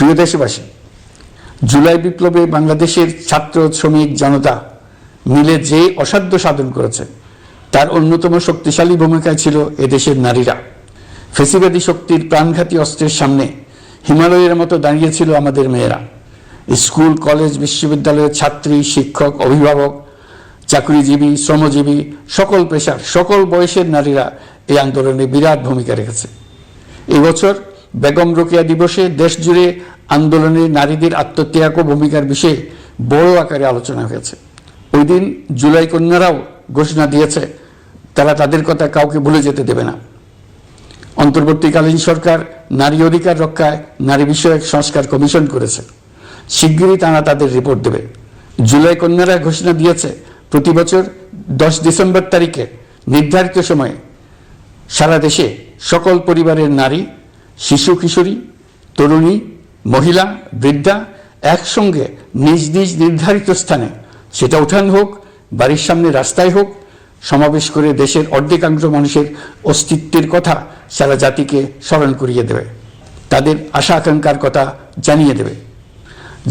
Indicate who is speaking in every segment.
Speaker 1: প্রিয় দেশবাসী, জুলাই বিপ্লবে বাংলাদেশের ছাত্র শ্রমিক জনতা মিলে যে অসাধ্য সাধন করেছে তার অন্যতম শক্তিশালী ভূমিকায় ছিল এদেশের নারীরা। ফেসিবাদী শক্তির প্রাণঘাতী অস্ত্রের সামনে হিমালয়ের মতো দাঁড়িয়েছিল আমাদের মেয়েরা। স্কুল, কলেজ, বিশ্ববিদ্যালয়ের ছাত্রী, শিক্ষক, অভিভাবক, চাকরিজীবী, শ্রমজীবী, সকল পেশার, সকল বয়সের নারীরা এই আন্দোলনে বিরাট ভূমিকা রেখেছে। এবছর বেগম রোকেয়া দিবসে দেশ জুড়ে আন্দোলনে নারীদের আত্মত্যাগ ও ভূমিকার বিষয়ে বড় আকারে আলোচনা হয়েছে। ওই দিন জুলাই কন্যারাও ঘোষণা দিয়েছে তারা তাদের কথা কাউকে ভুলে যেতে দেবে না। অন্তর্বর্তীকালীন সরকার নারী অধিকার রক্ষায় নারী বিষয়ক সংস্কার কমিশন করেছে। শিগগিরই তারা তাদের রিপোর্ট দেবে। জুলাই কন্যারা ঘোষণা দিয়েছে প্রতি বছর 10 ডিসেম্বর তারিখে নির্ধারিত সময়ে সারা দেশে সকল পরিবারের নারী, শিশু, কিশোরী, তরুণী, মহিলা, বৃদ্ধা একসঙ্গে নিজ নিজ নির্ধারিত স্থানে, সেটা উঠান হোক, বাড়ির সামনে রাস্তায় হোক, সমাবেশ করে দেশের অর্ধেকাংশ মানুষের অস্তিত্বের কথা সারা জাতিকে স্মরণ করিয়ে দেবে, তাদের আশা আকাঙ্ক্ষার কথা জানিয়ে দেবে।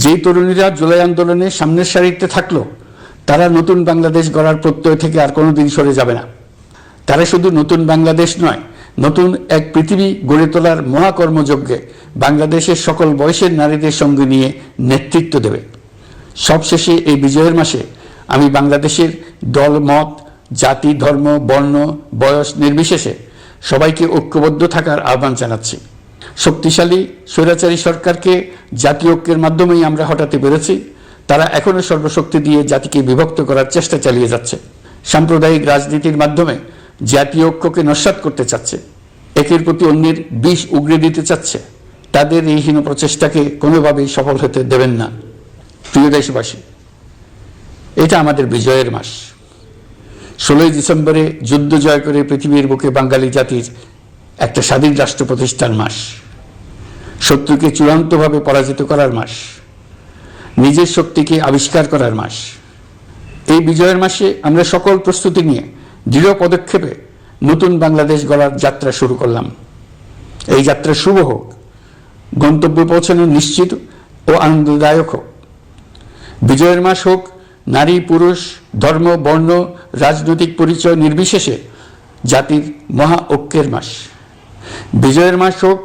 Speaker 1: যেই তরুণীরা জুলাই আন্দোলনে সামনের সারিতে থাকলো তারা নতুন বাংলাদেশ গড়ার প্রত্যয় থেকে আর কোনোদিন সরে যাবে না। তারা শুধু নতুন বাংলাদেশ নয়, নতুন এক পৃথিবী গড়ে তোলার মহাকর্মযজ্ঞে বাংলাদেশের সকল বয়সের নারীদের সঙ্গে নিয়ে নেতৃত্ব দেবে। সবশেষে এই বিজয়ের মাসে আমি বাংলাদেশের দল, মত, জাতি, ধর্ম, বর্ণ, বয়স নির্বিশেষে সবাইকে ঐক্যবদ্ধ থাকার আহ্বান জানাচ্ছি। শক্তিশালী স্বৈরাচারী সরকারকে জাতীয় ঐক্যের মাধ্যমেই আমরা হটাতে পেরেছি। তারা এখনো সর্বশক্তি দিয়ে জাতিকে বিভক্ত করার চেষ্টা চালিয়ে যাচ্ছে। সাম্প্রদায়িক রাজনীতির মাধ্যমে জাতীয় ঐক্যকে নস্যাৎ করতে চাচ্ছে, একের প্রতি অন্যের বিষ উগড়ে দিতে চাচ্ছে। তাদের এই হীন প্রচেষ্টাকে কোনোভাবেই সফল হতে দেবেন না। প্রিয় দেশবাসী, এটা আমাদের বিজয়ের মাস। 16 ডিসেম্বরে যুদ্ধ জয় করে পৃথিবীর বুকে বাঙালি জাতির একটা স্বাধীন রাষ্ট্র প্রতিষ্ঠার মাস, শত্রুকে চূড়ান্তভাবে পরাজিত করার মাস, নিজের শক্তিকে আবিষ্কার করার মাস। এই বিজয়ের মাসে আমরা সকল প্রস্তুতি নিয়ে দৃঢ় পদক্ষেপে নতুন বাংলাদেশ গড়ার যাত্রা শুরু করলাম। এই যাত্রা শুভ হোক, গন্তব্যে পৌঁছানো নিশ্চিত ও আনন্দদায়ক হোক। বিজয়ের মাস হোক নারী, পুরুষ, ধর্ম, বর্ণ, রাজনৈতিক পরিচয় নির্বিশেষে জাতির মহা ঐক্যের মাস। বিজয়ের মাস হোক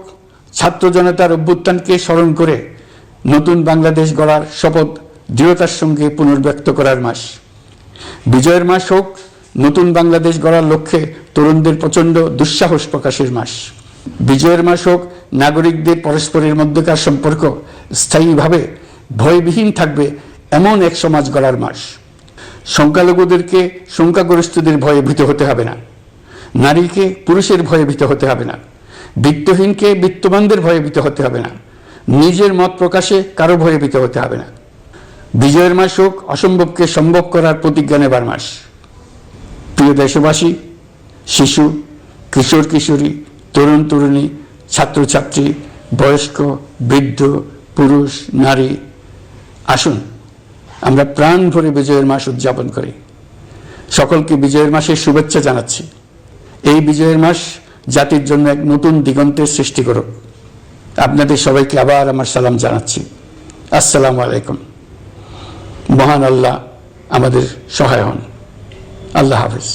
Speaker 1: ছাত্র জনতার অভ্যুত্থানকে স্মরণ করে নতুন বাংলাদেশ গড়ার শপথ দৃঢ়তার সঙ্গে পুনর্ব্যক্ত করার মাস। বিজয়ের মাস হোক নতুন বাংলাদেশ গড়ার লক্ষ্যে তরুণদের প্রচণ্ড দুঃসাহস প্রকাশের মাস। বিজয়ের মাস হোক নাগরিকদের পরস্পরের মধ্যকার সম্পর্ক স্থায়ীভাবে ভয়বিহীন থাকবে এমন এক সমাজ গড়ার মাস। সংখ্যালঘুদেরকে সংখ্যাগরিষ্ঠদের ভয়ে ভীত হতে হবে না, নারীকে পুরুষের ভয়ে ভীত হতে হবে না, বিত্তহীনকে বিত্তবানদের ভয়ে ভীত হতে হবে না, নিজের মত প্রকাশে কারো ভয়ে ভীত হতে হবে না। বিজয়ের মাস হোক অসম্ভবকে সম্ভব করার প্রতিজ্ঞা নেবার মাস। প্রিয় দেশবাসী, শিশু, কিশোর কিশোরী, তরুণ তরুণী, ছাত্রছাত্রী, বয়স্ক, বৃদ্ধ, পুরুষ, নারী, আসুন আমরা প্রাণ ভরে বিজয়ের মাস উদযাপন করি। সকলকে বিজয়ের মাসের শুভেচ্ছা জানাচ্ছি। এই বিজয়ের মাস জাতির জন্য এক নতুন দিগন্তের সৃষ্টি করুক। আপনাদের সবাইকে আবার আমার সালাম জানাচ্ছি। আসসালামু আলাইকুম। মহান আল্লাহ আমাদের সহায় হন। আল্লাহ হাফেজ।